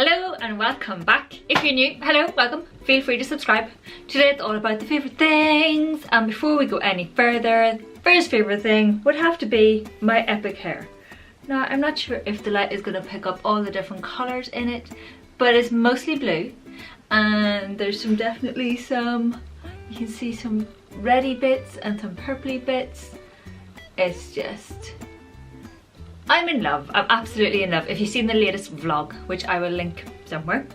Hello and welcome back. If you're new, hello, welcome. Feel free to subscribe. Today it's all about the favourite things. And before we go any further, first favourite thing would have to be my epic hair. Now, I'm not sure if the light is going to pick up all the different colours in it, but it's mostly blue. And there's definitely some, you can see some reddy bits and some purpley bits. It's just, I'm in love. I'm absolutely in love. If you've seen the latest vlog, which I will link somewhere,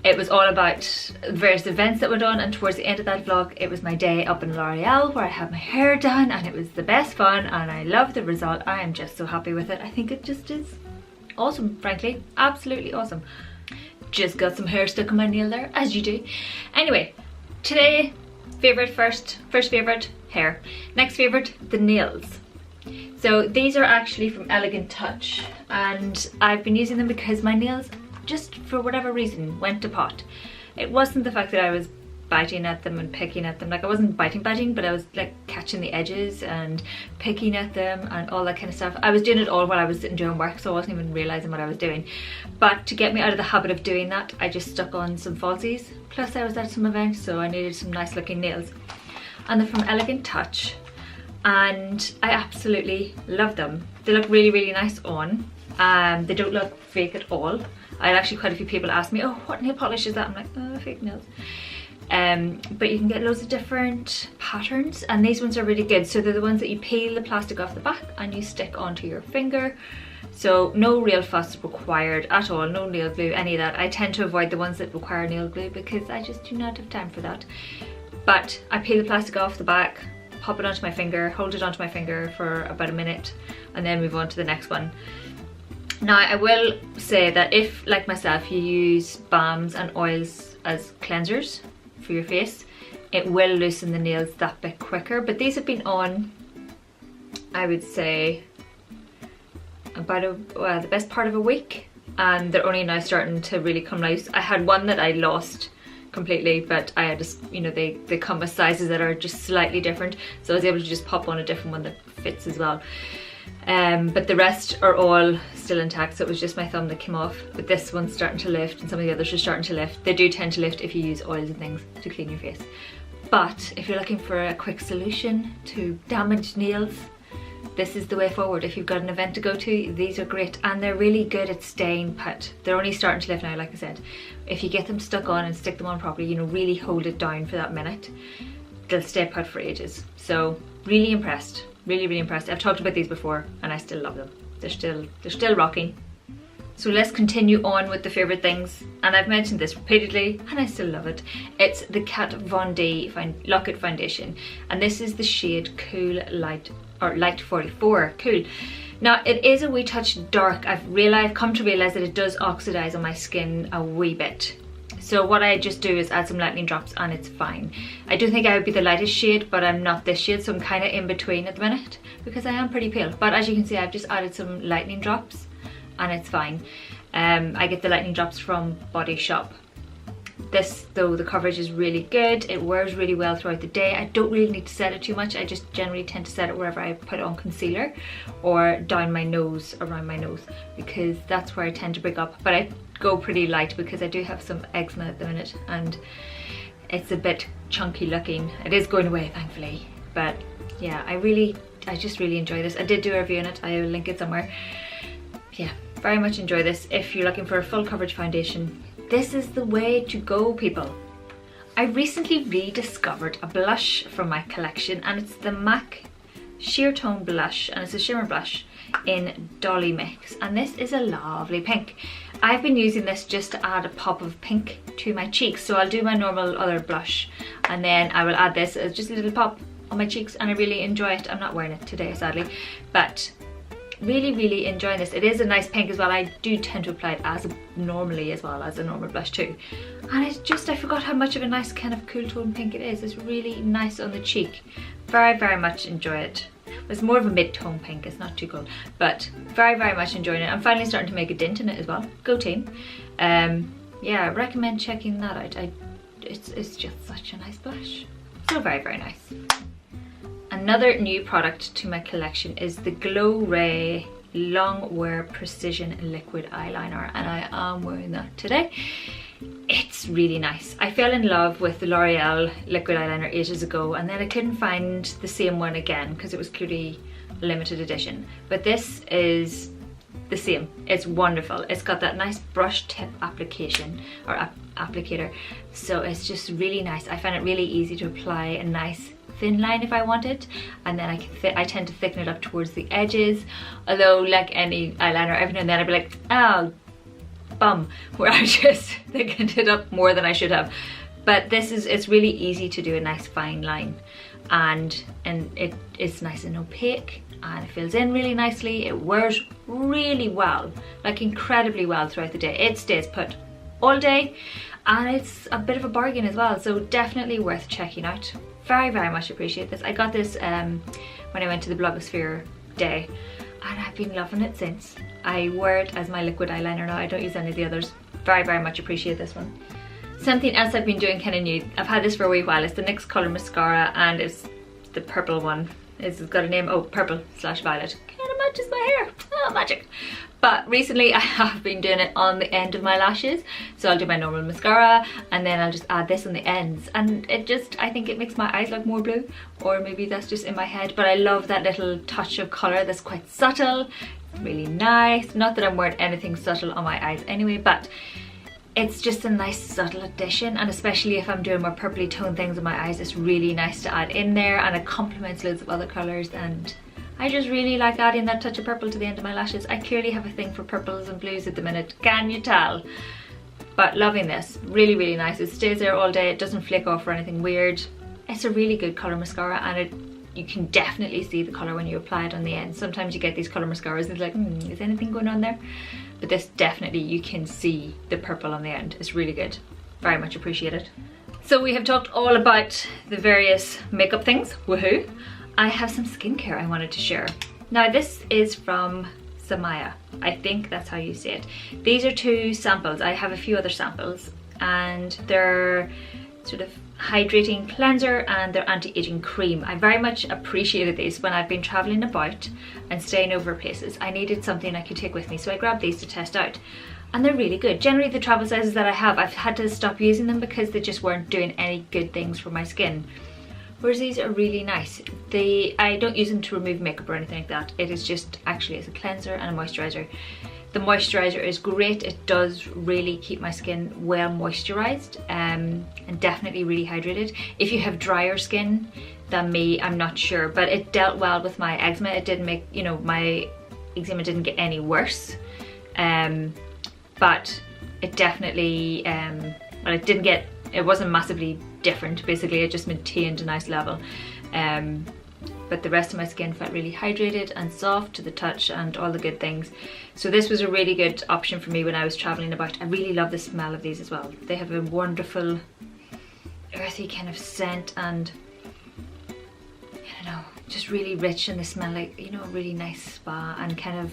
it was all about various events that went on, and towards the end of that vlog it was my day up in L'Oreal where I had my hair done, and it was the best fun and I love the result. I am just so happy with it. I think it just is awesome, frankly. Absolutely awesome. Just got some hair stuck on my nail there, as you do. Anyway, today, first favourite, hair. Next favourite, the nails. So these are actually from Elegant Touch, and I've been using them because my nails, just for whatever reason, went to pot. It wasn't the fact that I was biting at them and picking at them. Like, I wasn't biting, but I was like catching the edges and picking at them and all that kind of stuff. I was doing it all while I was sitting doing work, so I wasn't even realising what I was doing. But to get me out of the habit of doing that, I just stuck on some falsies. Plus I was at some events, so I needed some nice looking nails. And they're from Elegant Touch, and I absolutely love them. They look really, really nice on. They don't look fake at all. I had actually quite a few people ask me, oh, what nail polish is that? I'm like, oh, fake nails. But you can get loads of different patterns, and these ones are really good. So they're the ones that you peel the plastic off the back and you stick onto your finger. So no real fuss required at all, no nail glue, any of that. I tend to avoid the ones that require nail glue because I just do not have time for that. But I peel the plastic off the back, pop it onto my finger, hold it onto my finger for about a minute, and then move on to the next one. Now, I will say that if, like myself, you use balms and oils as cleansers for your face, it will loosen the nails that bit quicker. But these have been on, I would say, about the best part of a week, and they're only now starting to really come loose. I had one that I lost completely, but I had just, you know, they come with sizes that are just slightly different, so I was able to just pop on a different one that fits as well. But the rest are all still intact, so it was just my thumb that came off. But this one's starting to lift, and some of the others are starting to lift. They do tend to lift if you use oils and things to clean your face. But if you're looking for a quick solution to damaged nails, this is the way forward. If you've got an event to go to, these are great, and they're really good at staying put. They're only starting to lift now, like I said. If you get them stuck on and stick them on properly, you know, really hold it down for that minute, they'll stay put for ages. So really impressed, really impressed. I've talked about these before and I still love them. They're still rocking. So let's continue on with the favourite things, and I've mentioned this repeatedly and I still love it. It's the Kat Von D Lock-It Foundation, and this is the shade Cool Light, or Light 44 Cool. Now, it is a wee touch dark. I've come to realise that it does oxidise on my skin a wee bit. So what I just do is add some lightning drops and it's fine. I do think I would be the lightest shade, but I'm not this shade, so I'm kind of in between at the minute because I am pretty pale. But as you can see, I've just added some lightning drops and it's fine. I get the lightning drops from Body Shop. This, though, the coverage is really good. It wears really well throughout the day. I don't really need to set it too much. I just generally tend to set it wherever I put on concealer or down my nose, around my nose, because that's where I tend to break up. But I go pretty light because I do have some eczema at the minute and it's a bit chunky looking. It is going away, thankfully. But yeah, I just really enjoy this. I did do a review on it. I will link it somewhere. Yeah, very much enjoy this. If you're looking for a full coverage foundation, this is the way to go, people. I recently rediscovered a blush from my collection, and it's the MAC Sheer Tone Blush, and it's a shimmer blush in Dolly Mix, and this is a lovely pink. I've been using this just to add a pop of pink to my cheeks, so I'll do my normal other blush and then I will add this as just a little pop on my cheeks, and I really enjoy it. I'm not wearing it today, sadly, but really enjoying this. It is a nice pink as well. I do tend to apply it as normally as well as a normal blush too, and it's just, I forgot how much of a nice kind of cool tone pink it is. It's really nice on the cheek. Very much enjoy it. It's more of a mid-tone pink, it's not too cold, but very much enjoying it. I'm finally starting to make a dent in it as well. Go team. Yeah, I recommend checking that out. It's just such a nice blush. So very nice. Another new product to my collection is the Glow Ray Longwear Precision Liquid Eyeliner, and I am wearing that today. It's really nice. I fell in love with the L'Oreal liquid eyeliner ages ago, and then I couldn't find the same one again because it was clearly a limited edition. But this is the same. It's wonderful. It's got that nice brush tip application or applicator, so it's just really nice. I find it really easy to apply a nice thin line if I want it, and then I tend to thicken it up towards the edges, although like any eyeliner, every now and then I'd be like, oh bum, where I just thickened it up more than I should have. But it's really easy to do a nice fine line, and it is nice and opaque, and it fills in really nicely. It wears really well, like incredibly well throughout the day. It stays put all day, and it's a bit of a bargain as well, so definitely worth checking out. Very, very much appreciate this. I got this when I went to the Blogosphere day, and I've been loving it since. I wear it as my liquid eyeliner now. I don't use any of the others. Very, very much appreciate this one. Something else I've been doing kind of new, I've had this for a wee while, it's the NYX Colour Mascara, and it's the purple one. It's got a name, oh, purple/violet. Kind of matches my hair, oh magic. But recently I have been doing it on the end of my lashes. So I'll do my normal mascara, and then I'll just add this on the ends. And it just, I think it makes my eyes look more blue, or maybe that's just in my head. But I love that little touch of colour that's quite subtle, really nice. Not that I'm wearing anything subtle on my eyes anyway, but it's just a nice subtle addition, and especially if I'm doing more purpley toned things on my eyes, it's really nice to add in there, and it complements loads of other colours, and I just really like adding that touch of purple to the end of my lashes. I clearly have a thing for purples and blues at the minute, can you tell? But loving this, really, really nice. It stays there all day, it doesn't flake off or anything weird. It's a really good colour mascara, and you can definitely see the colour when you apply it on the end. Sometimes you get these colour mascaras and it's like, is anything going on there? But this definitely, you can see the purple on the end. It's really good. Very much appreciated. So we have talked all about the various makeup things, woohoo. I have some skincare I wanted to share. Now this is from Samaya. I think that's how you say it. These are 2 samples. I have a few other samples, and they're sort of hydrating cleanser and their anti-aging cream. I very much appreciated these when I've been traveling about and staying over places. I needed something I could take with me, so I grabbed these to test out, and they're really good. Generally the travel sizes that I have, I've had to stop using them because they just weren't doing any good things for my skin, whereas these are really nice. I don't use them to remove makeup or anything like that. It is just actually as a cleanser and a moisturizer. The moisturizer is great. It does really keep my skin well moisturized, and definitely really hydrated. If you have drier skin than me, I'm not sure, but it dealt well with my eczema. It didn't make, you know, my eczema didn't get any worse, but it definitely, well, it wasn't massively different. Basically it just maintained a nice level, but the rest of my skin felt really hydrated and soft to the touch and all the good things. So this was a really good option for me when I was traveling about. I really love the smell of these as well. They have a wonderful earthy kind of scent, and I don't know, just really rich, and they smell like, you know, a really nice spa and kind of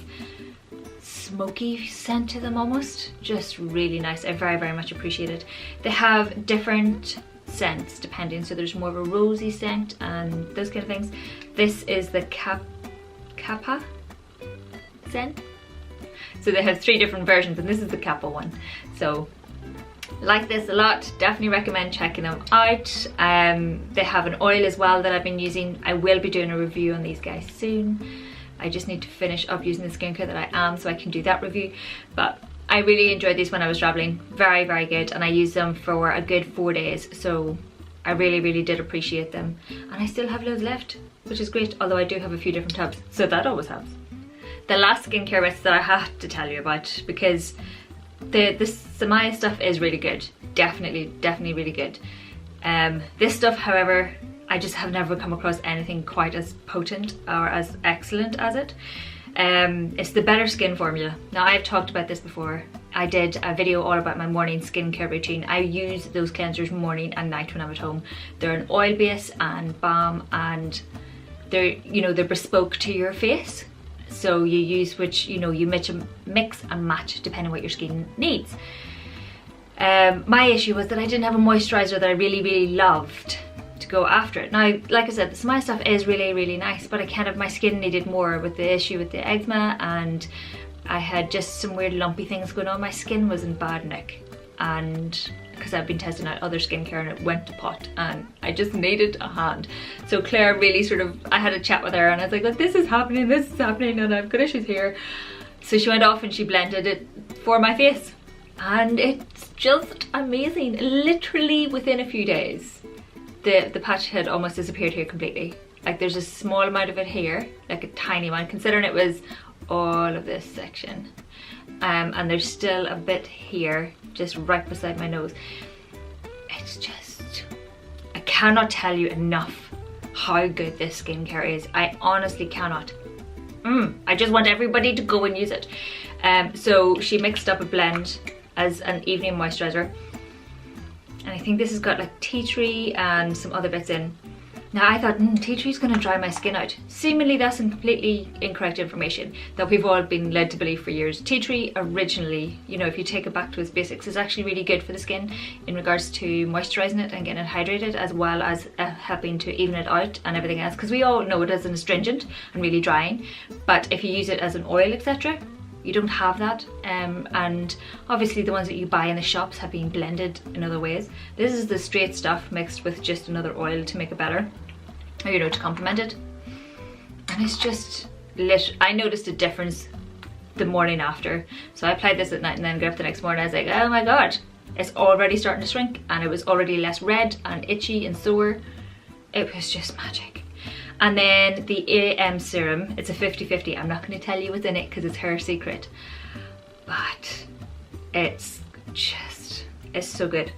smoky scent to them almost. Just really nice. I very, very much appreciate it. They have different scents depending, so there's more of a rosy scent and those kind of things. This is the Kappa scent. So they have 3 different versions, and this is the Kappa one. So like this a lot, definitely recommend checking them out. They have an oil as well that I've been using. I will be doing a review on these guys soon. I just need to finish up using the skincare that I am so I can do that review. But I really enjoyed these when I was traveling. Very, very good, and I used them for a good 4 days, so I really, really did appreciate them. And I still have loads left, which is great, although I do have a few different tubs, so that always helps. The last skincare bits that I have to tell you about, because the Samaya stuff is really good. Definitely really good. This stuff, however, I just have never come across anything quite as potent or as excellent as it. It's the Better Skin formula. Now I've talked about this before. I did a video all about my morning skincare routine. I use those cleansers morning and night when I'm at home. They're an oil base and balm, and they're, you know, they're bespoke to your face. So you use which, you know, you mix and match depending on what your skin needs. My issue was that I didn't have a moisturizer that I really, really loved to go after it. Now, like I said, the Smile stuff is really, really nice, but my skin needed more with the issue with the eczema, and I had just some weird lumpy things going on. My skin was in bad nick, and because I've been testing out other skincare and it went to pot, and I just needed a hand. So Claire really I had a chat with her and I was like, look, this is happening and I've got issues here. So she went off and she blended it for my face, and it's just amazing. Literally within a few days, the patch had almost disappeared here completely. Like there's a small amount of it here, like a tiny amount, considering it was all of this section. And there's still a bit here, just right beside my nose. It's just, I cannot tell you enough how good this skincare is. I honestly cannot. I just want everybody to go and use it. So she mixed up a blend as an evening moisturizer, and I think this has got like tea tree and some other bits in. Now I thought, tea tree is going to dry my skin out. Seemingly that's completely incorrect information that we've all been led to believe for years. Tea tree originally, you know, if you take it back to its basics, is actually really good for the skin in regards to moisturising it and getting it hydrated, as well as helping to even it out and everything else, because we all know it as an astringent and really drying, but if you use it as an oil, etc., you don't have that. And obviously the ones that you buy in the shops have been blended in other ways. This is the straight stuff mixed with just another oil to make it better, or, you know, to complement it. And it's just I noticed a difference the morning after. So I applied this at night and then got up the next morning. I was like, oh my god, it's already starting to shrink, and it was already less red and itchy and sore. It was just magic. And then the AM serum, it's a 50-50. I'm not going to tell you what's in it because it's her secret, but it's so good.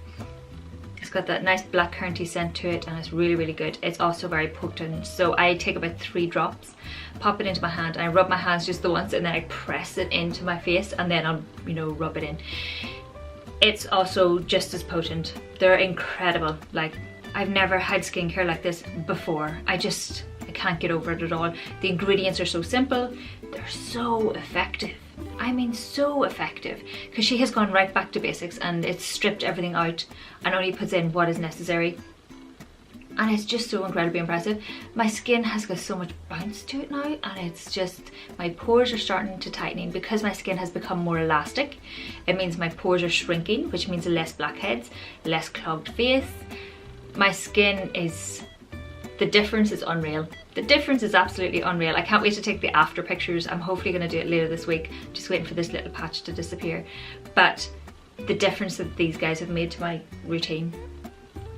It's got that nice blackcurranty scent to it, and it's really, really good. It's also very potent. So I take about 3 drops, pop it into my hand, and I rub my hands just the once, and then I press it into my face, and then I'll, you know, rub it in. It's also just as potent. They're incredible. Like, I've never had skincare like this before. I can't get over it at all. The ingredients are so simple, they're so effective. I mean, so effective, because she has gone right back to basics and it's stripped everything out and only puts in what is necessary. And it's just so incredibly impressive. My skin has got so much bounce to it now, and it's just, my pores are starting to tighten because my skin has become more elastic. It means my pores are shrinking, which means less blackheads, less clogged face. My skin is, the difference is unreal. The difference is absolutely unreal. I can't wait to take the after pictures. I'm hopefully going to do it later this week. Just waiting for this little patch to disappear. But the difference that these guys have made to my routine,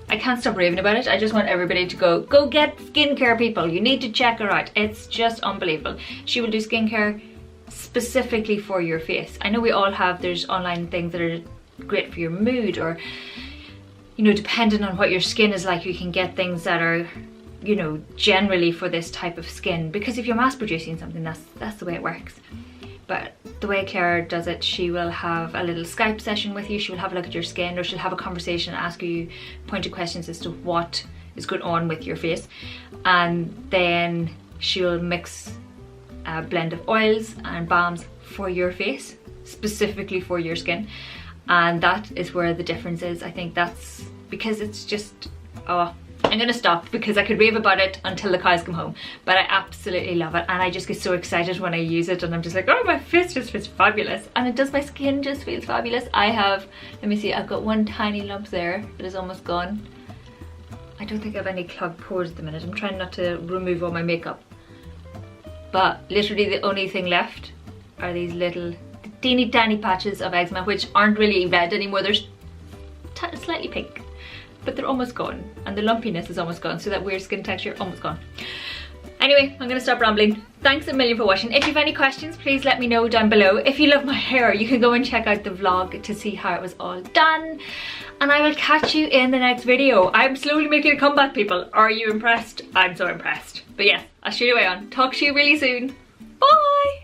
I can't stop raving about it. I just want everybody to go get skincare, people. You need to check her out. It's just unbelievable. She will do skincare specifically for your face. I know we all have, there's online things that are great for your mood, or, you know, depending on what your skin is like, you can get things that are, you know, generally for this type of skin, because if you're mass producing something, that's the way it works. But the way Claire does it, she will have a little Skype session with you. She will have a look at your skin, or she'll have a conversation and ask you pointed questions as to what is going on with your face, and then she'll mix a blend of oils and balms for your face, specifically for your skin. And that is where the difference is. I think that's because it's just, oh, I'm gonna stop because I could rave about it until the cows come home, but I absolutely love it, and I just get so excited when I use it, and I'm just like, oh, my face just feels fabulous, and it does, my skin just feels fabulous. I have, let me see, I've got one tiny lump there that is almost gone. I don't think I have any clogged pores at the minute. I'm trying not to remove all my makeup, but literally the only thing left are these little teeny tiny patches of eczema, which aren't really red anymore. They're slightly pink, but they're almost gone, and the lumpiness is almost gone, so that weird skin texture almost gone. Anyway, I'm gonna stop rambling. Thanks a million for watching. If you have any questions, please let me know down below. If you love my hair, you can go and check out the vlog to see how it was all done, and I will catch you in the next video. I'm slowly making a comeback, people. Are you impressed? I'm so impressed. But yes, I'll shoot away on. Talk to you really soon. Bye!